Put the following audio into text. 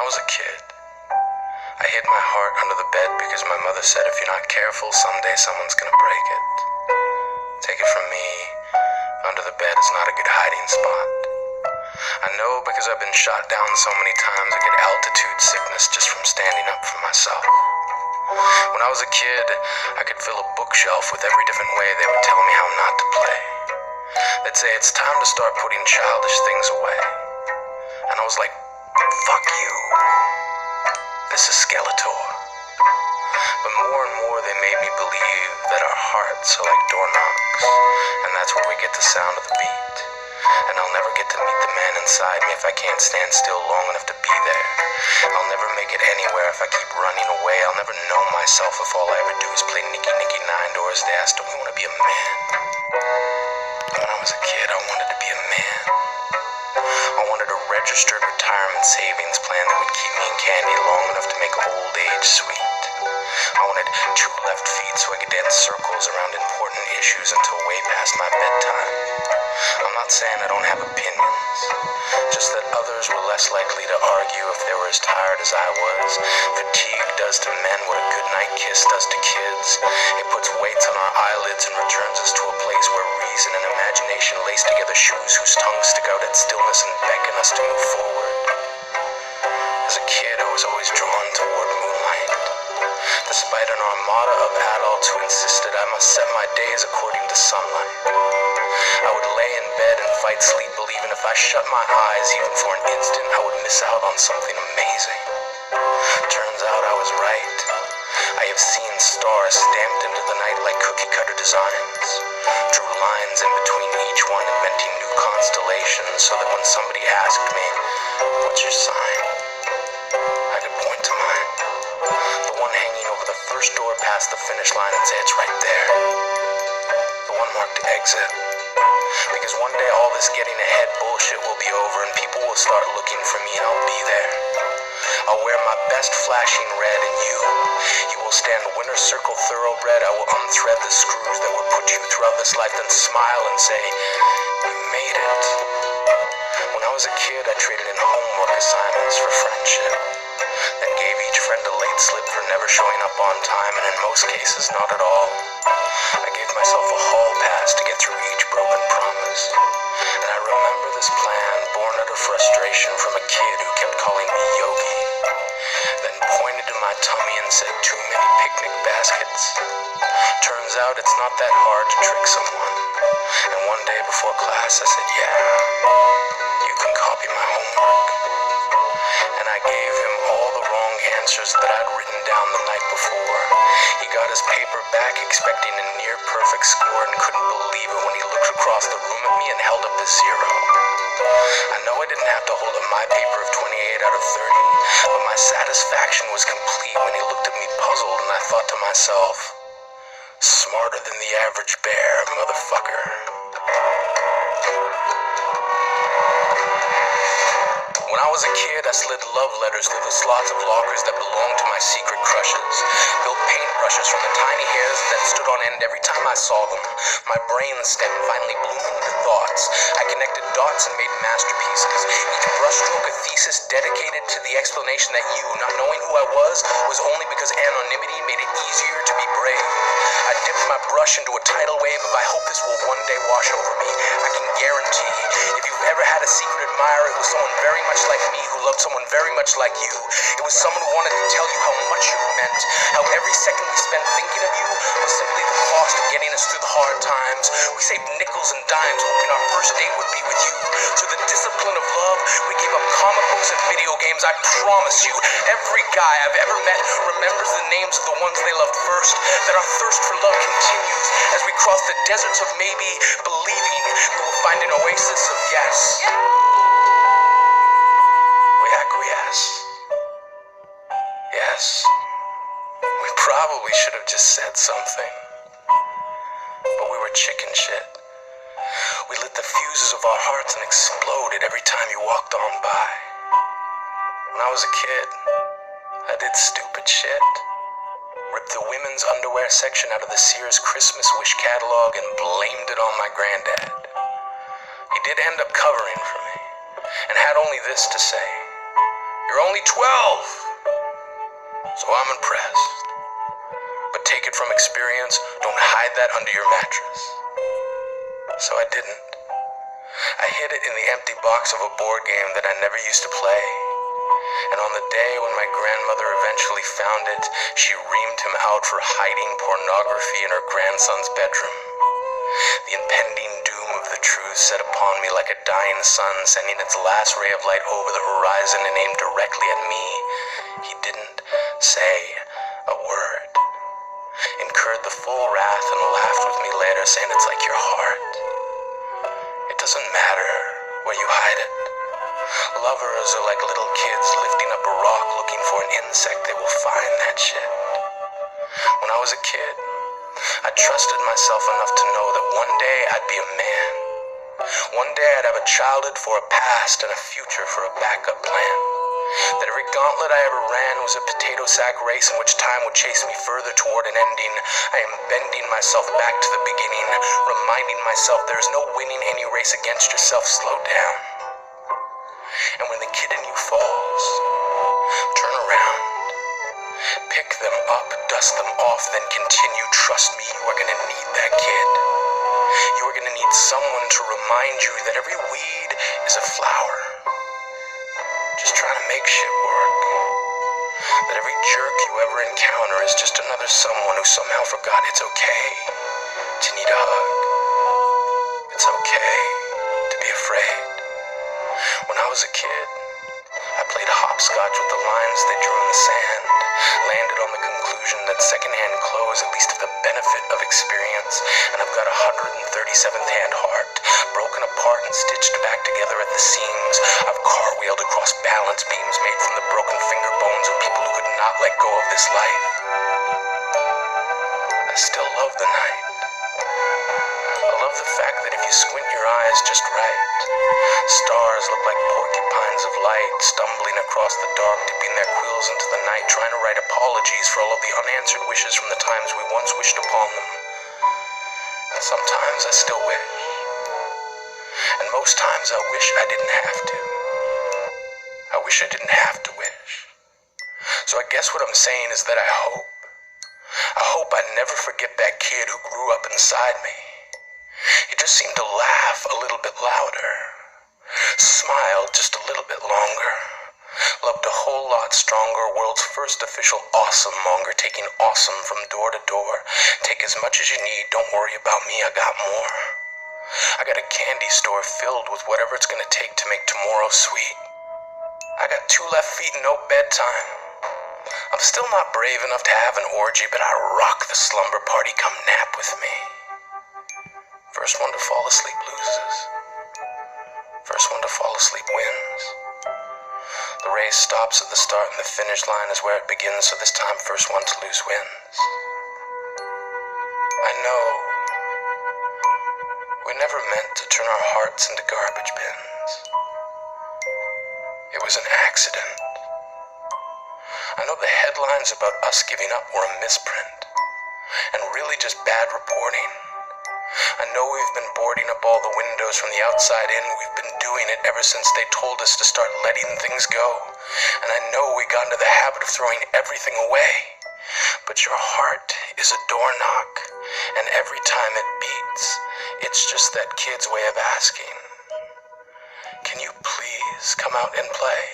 I was a kid, I hid my heart under the bed because my mother said if you're not careful, someday someone's gonna break it. Take it from me, under the bed is not a good hiding spot. I know because I've been shot down so many times I get altitude sickness just from standing up for myself. When I was a kid, I could fill a bookshelf with every different way they would tell me how not to play. They'd say it's time to start putting childish things away. And I was like, fuck you. This is Skeletor. But more and more they made me believe that our hearts are like doorknobs, and that's where we get the sound of the beat. And I'll never get to meet the man inside me if I can't stand still long enough to be there. I'll never make it anywhere if I keep running away. I'll never know myself if all I ever do is play Nicky Nicky Nine Doors. They asked, don't we want to be a man? When I was a kid, I wanted to be a man. I wanted a registered retirement savings plan that would keep me in candy long enough to make old age sweet. I wanted 2 left feet so I could dance circles around important issues until way past my bedtime. I'm not saying I don't have opinions, just that others were less likely to argue if they were as tired as I was. Fatigue does to men what a goodnight kiss does to kids. It puts weights on our eyelids and returns us to a place where reason and imagination lace together shoes whose tongues stick out at stillness and beckon us to move forward. As a kid, I was always drawn toward moonlight, despite an armada of adults who insisted I must set my days according to sunlight. I would lay in bed and fight sleep, believing if I shut my eyes even for an instant, I would miss out on something amazing. Turns out I was right. I have seen stars stamped into the night like cookie-cutter designs, drew lines in between each one, inventing new constellations so that when somebody asked me, what's your sign? I could point to mine, the one hanging over the first door past the finish line, and say it's right there, the one marked exit. Because one day all this getting ahead bullshit will be over and people will start looking for me and I'll be there. I'll wear my best flashing red and you will stand winner circle thoroughbred. I will unthread the screws that would put you throughout this life, then smile and say, you made it. When I was a kid, I traded in homework assignments for friendship. Then gave each friend a late slip for never showing up on time, and in most cases, not at all. I gave myself a hall pass to get through each broken promise. And I remember this plan, born out of frustration from a kid who kept calling me Yogi, then pointed to my tummy and said, too many picnic baskets. Turns out it's not that hard to trick someone. And one day before class I said, yeah, you can copy my homework. And I gave him all the wrong answers that I'd written down the night before. He got his paper back expecting a near perfect score and couldn't believe it when he looked across the room at me and held up the 0. I know I didn't have to hold up my paper of 28 out of 30, but my satisfaction was complete when he looked at me puzzled, and I thought to myself, smarter than the average bear, motherfucker. When I was a kid, I slid love letters through the slots of lockers that belonged to my secret crushes, built paintbrushes from the tiny hairs that stood on end every time I saw them. My brain stem finally bloomed into thoughts. I connected dots and made masterpieces, each brushstroke a thesis dedicated to the explanation that you, not knowing who I was only because anonymity made it easier to be brave. I dipped my brush into a tidal wave of I hope this will one day wash over me. I can guarantee, if you've ever had a secret admirer, it was someone very much like me who loved someone very much like you. It was someone who wanted to tell you how much you meant, how every second we spent thinking of you was simply the cost of getting us through the hard times. We saved nickels and dimes hoping our first date would be with you. Through the discipline of love, we gave up comic books and video games. I promise you, every guy I've ever met remembers the names of the ones they loved first, that our thirst for love continues as we cross the deserts of maybe, believing we will find an oasis of yes. We acquiesce. Yes. We probably should have just said something. But we were chicken shit. We lit the fuses of our hearts and exploded every time you walked on by. When I was a kid, I did stupid shit. Ripped the women's underwear section out of the Sears Christmas wish catalog and blamed it on my granddad. He did end up covering for me, and had only this to say, You're only 12. So I'm impressed. But take it from experience, don't hide that under your mattress. So I didn't. I hid it in the empty box of a board game that I never used to play. And on the day when my grandmother eventually found it, she reamed him out for hiding pornography in her grandson's bedroom. The impending doom of the truth set upon me like a dying sun, sending its last ray of light over the horizon and aimed directly at me. He didn't say a word. Incurred the full wrath and laughed with me later, saying it's like your heart. It doesn't matter where you hide it. Lovers are like little kids lifting up a rock looking for an insect. They will find that shit. When I was a kid, I trusted myself enough to know that one day I'd be a man. One day I'd have a childhood for a past and a future for a backup plan. That every gauntlet I ever ran was a potato sack race in which time would chase me further toward an ending. I am bending myself back to the beginning, reminding myself there is no winning any race against yourself. Slow down. And when the kid in you falls, turn around, pick them up, dust them off, then continue. Trust me, you are gonna need that kid. You are gonna need someone to remind you that every weed is a flower, just trying to make shit work. That every jerk you ever encounter is just another someone who somehow forgot it's okay to need a hug. It's okay to be afraid. When I was a kid, I played hopscotch with the lines they drew in the sand, landed on the conclusion that secondhand clothes at least have the benefit of experience, and I've got a 137th hand heart, broken apart and stitched back together at the seams. I've cartwheeled across balance beams made from the broken finger bones of people who could not let go of this life. I still love the night. I love the fact that if you squint your eyes just right, stars look like porcupines of light, stumbling across the dark, dipping their quills into the night, trying to write apologies for all of the unanswered wishes from the times we once wished upon them. And sometimes I still wish. And most times I wish I didn't have to. I wish I didn't have to wish. So I guess what I'm saying is that I hope I never forget that kid who grew up inside me. He just seemed to laugh a little bit louder, smiled just a little bit longer, loved a whole lot stronger, world's first official awesome monger, taking awesome from door to door. Take as much as you need, don't worry about me, I got more. I got a candy store filled with whatever it's gonna take to make tomorrow sweet. I got 2 left feet and no bedtime. I'm still not brave enough to have an orgy, but I rock the slumber party, come nap with me. First one to fall asleep loses. First one to fall asleep wins. The race stops at the start and the finish line is where it begins, so this time first one to lose wins. I know we never meant to turn our hearts into garbage bins. It was an accident. I know the headlines about us giving up were a misprint, and really just bad reporting. I know we've been boarding up all the windows from the outside in. We've been doing it ever since they told us to start letting things go. And I know we got into the habit of throwing everything away. But your heart is a doorknock, and every time it beats, it's just that kid's way of asking, can you please come out and play?